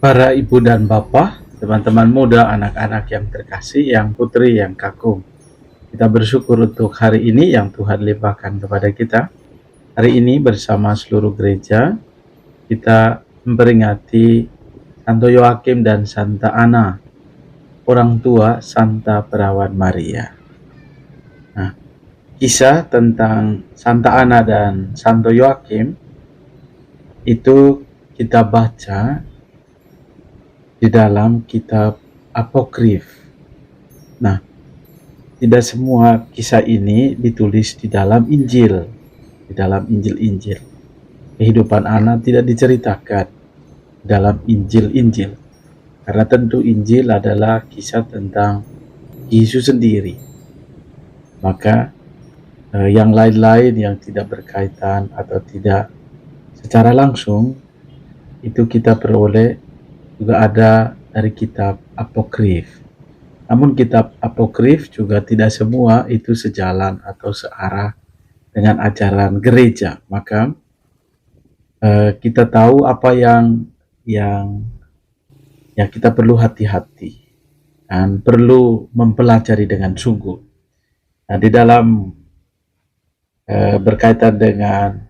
Para ibu dan bapak, teman-teman muda, anak-anak yang terkasih, yang putri, yang kagum. Kita bersyukur untuk hari ini yang Tuhan limpahkan kepada kita. Hari ini bersama seluruh gereja, kita memperingati Santo Yoakim dan Santa Ana, orang tua Santa Perawan Maria. Nah, kisah tentang Santa Ana dan Santo Yoakim itu kita baca di dalam kitab apokrif. Nah, tidak semua kisah ini ditulis di dalam Injil, di dalam Injil-Injil. Kehidupan Ana tidak diceritakan dalam Injil-Injil, karena tentu Injil adalah kisah tentang Yesus sendiri. Maka yang lain-lain yang tidak berkaitan atau tidak secara langsung itu kita peroleh juga ada dari kitab apokrif. Namun kitab apokrif juga tidak semua itu sejalan atau searah dengan ajaran gereja. Maka kita tahu apa yang kita perlu hati-hati dan perlu mempelajari dengan sungguh. Nah, di dalam berkaitan dengan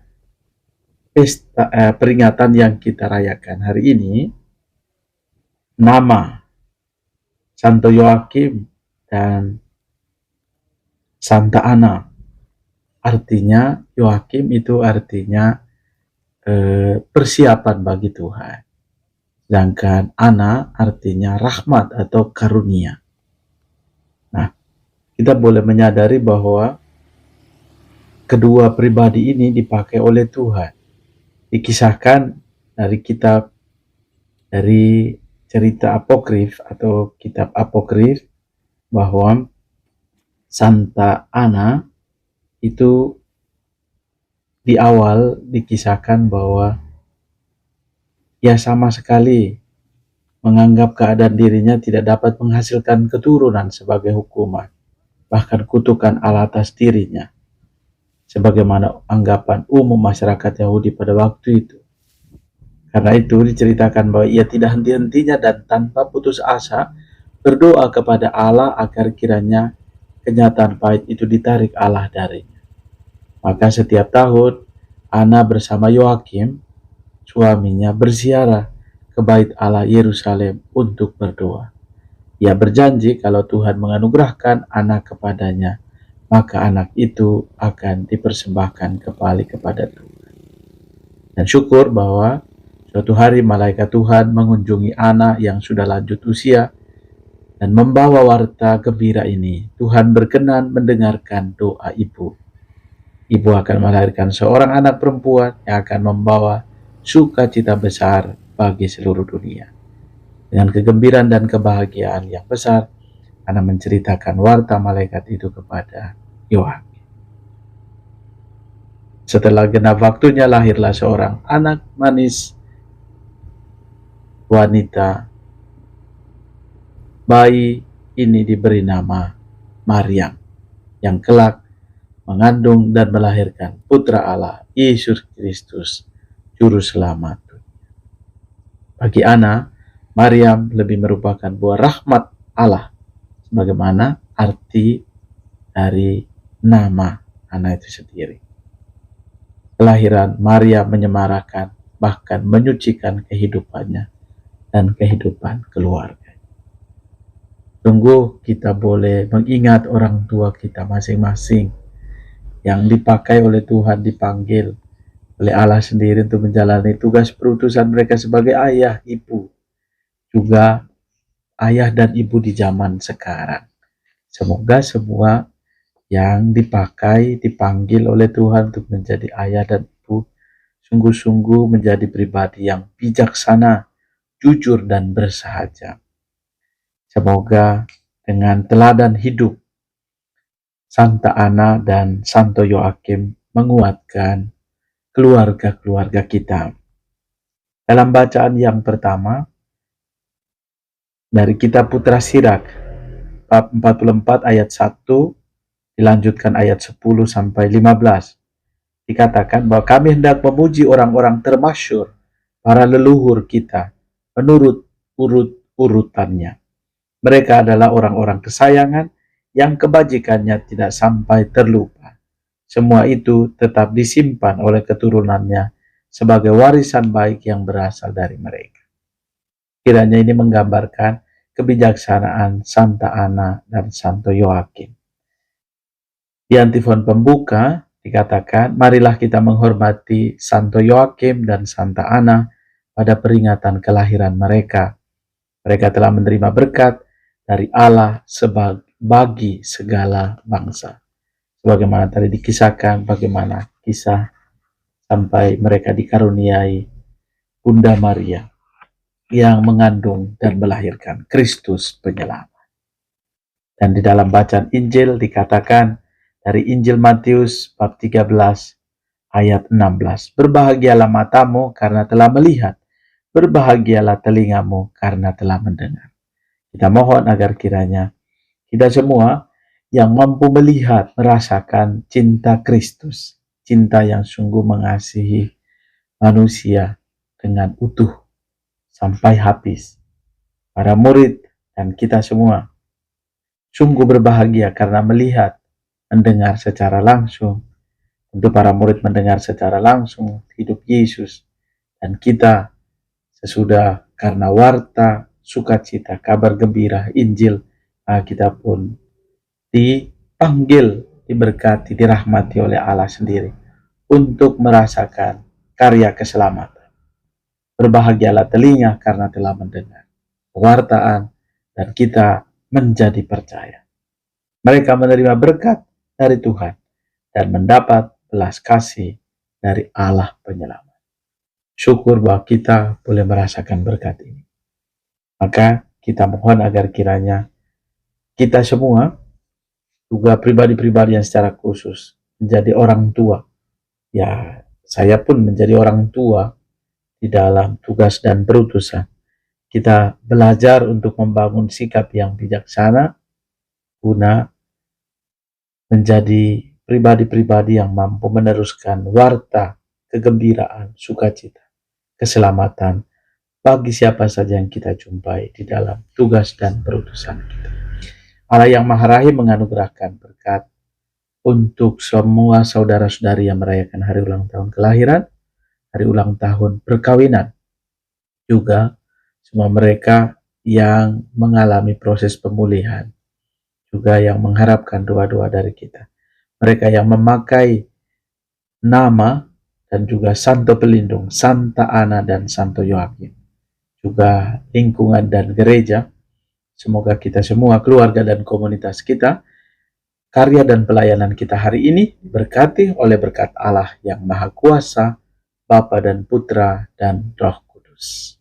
peringatan yang kita rayakan hari ini, nama Santo Yoakim dan Santa Ana, artinya Yoakim itu artinya persiapan bagi Tuhan, sedangkan Ana artinya rahmat atau karunia. Nah, kita boleh menyadari bahwa kedua pribadi ini dipakai oleh Tuhan. Dikisahkan dari cerita apokrif atau kitab apokrif bahwa Santa Ana itu di awal dikisahkan bahwa ia sama sekali menganggap keadaan dirinya tidak dapat menghasilkan keturunan sebagai hukuman, bahkan kutukan Allah atas dirinya, sebagaimana anggapan umum masyarakat Yahudi pada waktu itu. Karena itu diceritakan bahwa ia tidak henti-hentinya dan tanpa putus asa berdoa kepada Allah agar kiranya kenyataan pahit itu ditarik Allah darinya. Maka setiap tahun Ana bersama Yoakim, suaminya, berziarah ke Bait Allah Yerusalem untuk berdoa. Ia berjanji kalau Tuhan menganugerahkan anak kepadanya, maka anak itu akan dipersembahkan kembali kepada Tuhan. Dan syukur bahwa suatu hari malaikat Tuhan mengunjungi Ana yang sudah lanjut usia dan membawa warta gembira ini. Tuhan berkenan mendengarkan doa ibu. Ibu akan melahirkan seorang anak perempuan yang akan membawa sukacita besar bagi seluruh dunia. Dengan kegembiraan dan kebahagiaan yang besar, Ana menceritakan warta malaikat itu kepada Yohanes. Setelah genap waktunya lahirlah seorang anak manis wanita. Bayi ini diberi nama Maryam, yang kelak mengandung dan melahirkan putra Allah, Yesus Kristus, Juru Selamat. Bagi Ana, Maryam lebih merupakan buah rahmat Allah, sebagaimana arti dari nama Ana itu sendiri. Kelahiran Maryam menyemarakan, bahkan menyucikan kehidupannya dan kehidupan keluarga. Sungguh kita boleh mengingat orang tua kita masing-masing yang dipakai oleh Tuhan, dipanggil oleh Allah sendiri untuk menjalani tugas perutusan mereka sebagai ayah, ibu, juga ayah dan ibu di zaman sekarang. Semoga semua yang dipanggil oleh Tuhan untuk menjadi ayah dan ibu, sungguh-sungguh menjadi pribadi yang bijaksana, jujur, dan bersahaja. Semoga dengan teladan hidup Santa Ana dan Santo Yoakim menguatkan keluarga-keluarga kita. Dalam bacaan yang pertama dari kitab Putra Sirak bab 44 ayat 1 dilanjutkan ayat 10 sampai 15. Dikatakan bahwa kami hendak memuji orang-orang termasyhur, para leluhur kita, menurut urut-urutannya. Mereka adalah orang-orang kesayangan yang kebajikannya tidak sampai terlupa. Semua itu tetap disimpan oleh keturunannya sebagai warisan baik yang berasal dari mereka. Kiranya ini menggambarkan kebijaksanaan Santa Ana dan Santo Yoakim. Di antifon pembuka dikatakan, marilah kita menghormati Santo Yoakim dan Santa Ana pada peringatan kelahiran mereka. Mereka telah menerima berkat dari Allah bagi segala bangsa. Sebagaimana tadi dikisahkan, bagaimana kisah sampai mereka dikaruniai Bunda Maria yang mengandung dan melahirkan Kristus penyelamat. Dan di dalam bacaan Injil dikatakan dari Injil Matius bab 13 ayat 16. Berbahagialah matamu karena telah melihat, berbahagialah telingamu karena telah mendengar. Kita mohon agar kiranya kita semua yang mampu melihat, merasakan cinta Kristus, cinta yang sungguh mengasihi manusia dengan utuh sampai habis. Para murid dan kita semua sungguh berbahagia karena melihat, mendengar secara langsung. Untuk para murid mendengar secara langsung hidup Yesus, dan kita sesudah karena warta sukacita, kabar gembira, Injil, kita pun dipanggil, diberkati, dirahmati oleh Allah sendiri untuk merasakan karya keselamatan. Berbahagialah telinga karena telah mendengar pewartaan, dan kita menjadi percaya. Mereka menerima berkat dari Tuhan dan mendapat belas kasih dari Allah penyelamat. Syukur bahwa kita boleh merasakan berkat ini. Maka kita mohon agar kiranya kita semua, juga pribadi-pribadi yang secara khusus menjadi orang tua. Ya, saya pun menjadi orang tua di dalam tugas dan perutusan. Kita belajar untuk membangun sikap yang bijaksana guna menjadi pribadi-pribadi yang mampu meneruskan warta kegembiraan, sukacita, keselamatan bagi siapa saja yang kita jumpai di dalam tugas dan perutusan kita. Allah yang Maha Rahim menganugerahkan berkat untuk semua saudara-saudari yang merayakan hari ulang tahun kelahiran, hari ulang tahun perkawinan, juga semua mereka yang mengalami proses pemulihan, juga yang mengharapkan doa-doa dari kita. Mereka yang memakai nama dan juga Santo Pelindung, Santa Ana dan Santo Yoakim, juga lingkungan dan gereja. Semoga kita semua, keluarga dan komunitas kita, karya dan pelayanan kita hari ini diberkati oleh berkat Allah yang Maha Kuasa, Bapa dan Putra dan Roh Kudus.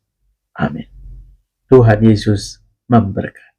Amin. Tuhan Yesus memberkati.